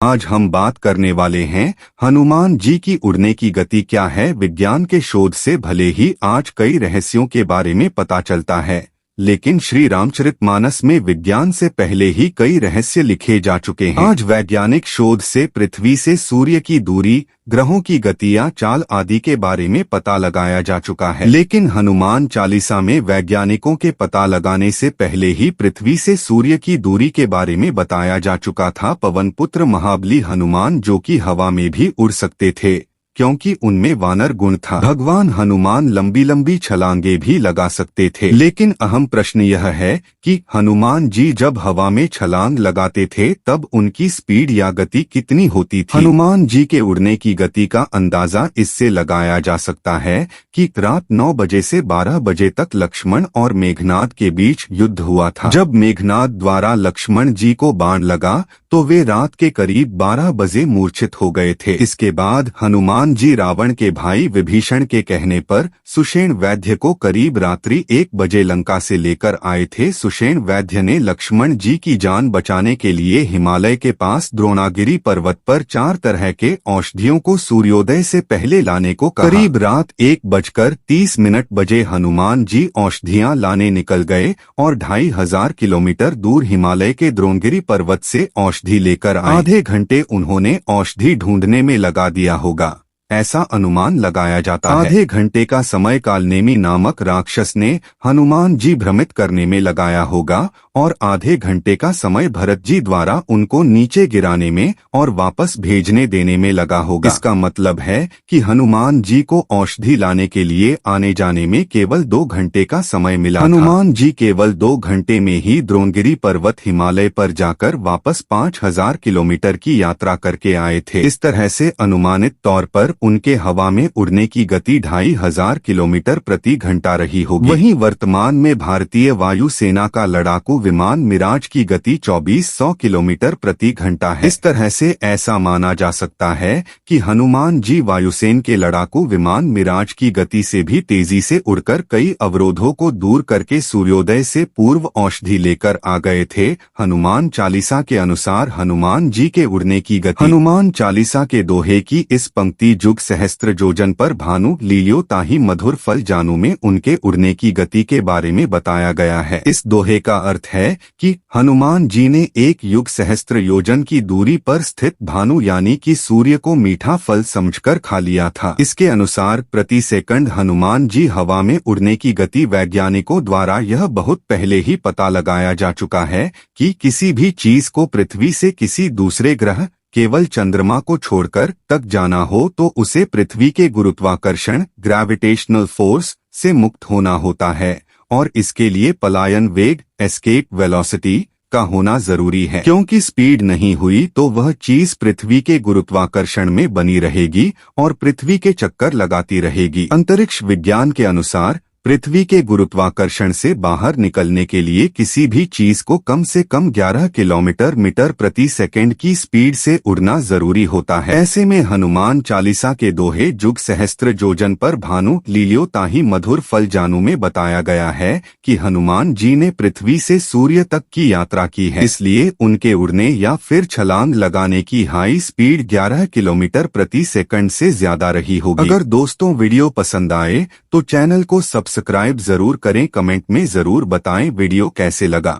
आज हम बात करने वाले हैं हनुमान जी की उड़ने की गति क्या है। विज्ञान के शोध से भले ही आज कई रहस्यों के बारे में पता चलता है, लेकिन श्री रामचरितमानस में विज्ञान से पहले ही कई रहस्य लिखे जा चुके हैं। आज वैज्ञानिक शोध से पृथ्वी से सूर्य की दूरी, ग्रहों की गतियां, चाल आदि के बारे में पता लगाया जा चुका है। लेकिन हनुमान चालीसा में वैज्ञानिकों के पता लगाने से पहले ही पृथ्वी से सूर्य की दूरी के बारे में बताया जा चुका था। पवन पुत्र महाबली हनुमान, जो कि हवा में भी उड़ सकते थे क्योंकि उनमें वानर गुण था। भगवान हनुमान लंबी लंबी छलांगे भी लगा सकते थे। लेकिन अहम प्रश्न यह है कि हनुमान जी जब हवा में छलांग लगाते थे तब उनकी स्पीड या गति कितनी होती थी। हनुमान जी के उड़ने की गति का अंदाजा इससे लगाया जा सकता है कि रात 9 बजे से 12 बजे तक लक्ष्मण और मेघनाद के बीच युद्ध हुआ था। जब मेघनाद द्वारा लक्ष्मण जी को बाण लगा तो वे रात के करीब 12 बजे मूर्छित हो गए थे। इसके बाद हनुमान जी रावण के भाई विभीषण के कहने पर सुषेण वैद्य को करीब रात्रि 1 बजे लंका से लेकर आए थे। सुषेण वैद्य ने लक्ष्मण जी की जान बचाने के लिए हिमालय के पास द्रोणागिरी पर्वत पर 4 तरह के औषधियों को सूर्योदय से पहले लाने को कहा। करीब रात 1:30 बजे हनुमान जी औषधियां लाने निकल गए और 2500 किलोमीटर दूर हिमालय के द्रोणगिरी पर्वत से औषधि लेकर आए। आधे घंटे उन्होंने औषधि ढूंढने में लगा दिया होगा, ऐसा अनुमान लगाया जाता है। आधे घंटे का समय कालनेमी नामक राक्षस ने हनुमान जी भ्रमित करने में लगाया होगा और आधे घंटे का समय भरत जी द्वारा उनको नीचे गिराने में और वापस भेजने देने में लगा होगा। इसका मतलब है कि हनुमान जी को औषधि लाने के लिए आने जाने में केवल 2 घंटे का समय मिला। हनुमान जी केवल 2 घंटे में ही द्रोणगिरी पर्वत हिमालय पर जाकर वापस 5000 किलोमीटर की यात्रा करके आए थे। इस तरह से अनुमानित तौर पर उनके हवा में उड़ने की गति 2500 किलोमीटर प्रति घंटा रही होगी। वहीं वर्तमान में भारतीय वायुसेना का लड़ाकू विमान मिराज की गति 2400 किलोमीटर प्रति घंटा है। इस तरह से ऐसा माना जा सकता है कि हनुमान जी वायुसेना के लड़ाकू विमान मिराज की गति से भी तेजी से उड़कर कई अवरोधों को दूर करके सूर्योदय से पूर्व औषधि लेकर आ गए थे। हनुमान चालीसा के अनुसार हनुमान जी के उड़ने की गति। हनुमान चालीसा के दोहे की इस पंक्ति जुग सहस्त्र योजन पर भानु लील्यो ताहि मधुर फल जानू में उनके उड़ने की गति के बारे में बताया गया है। इस दोहे का अर्थ है कि हनुमान जी ने 1 युग सहस्त्र योजन की दूरी पर स्थित भानु यानी कि सूर्य को मीठा फल समझकर खा लिया था। इसके अनुसार प्रति सेकंड हनुमान जी हवा में उड़ने की गति। वैज्ञानिकों द्वारा यह बहुत पहले ही पता लगाया जा चुका है कि किसी भी चीज को पृथ्वी से किसी दूसरे ग्रह, केवल चंद्रमा को छोड़कर तक जाना हो तो उसे पृथ्वी के गुरुत्वाकर्षण ग्रेविटेशनल फोर्स से मुक्त होना होता है और इसके लिए पलायन वेग एस्केप वेलोसिटी का होना जरूरी है। क्योंकि स्पीड नहीं हुई तो वह चीज पृथ्वी के गुरुत्वाकर्षण में बनी रहेगी और पृथ्वी के चक्कर लगाती रहेगी। अंतरिक्ष विज्ञान के अनुसार पृथ्वी के गुरुत्वाकर्षण से बाहर निकलने के लिए किसी भी चीज को कम से कम 11 किलोमीटर मीटर प्रति सेकंड की स्पीड से उड़ना जरूरी होता है। ऐसे में हनुमान चालीसा के दोहे जुग सहस्त्र योजन पर भानु लील्यो ताहि मधुर फल जानू में बताया गया है कि हनुमान जी ने पृथ्वी से सूर्य तक की यात्रा की है, इसलिए उनके उड़ने या फिर छलांग लगाने की हाई स्पीड 11 किलोमीटर प्रति सेकंड से ज्यादा रही होगी। अगर दोस्तों वीडियो पसंद आए तो चैनल को सब्सक्राइब जरूर करें, कमेंट में जरूर बताएं वीडियो कैसे लगा।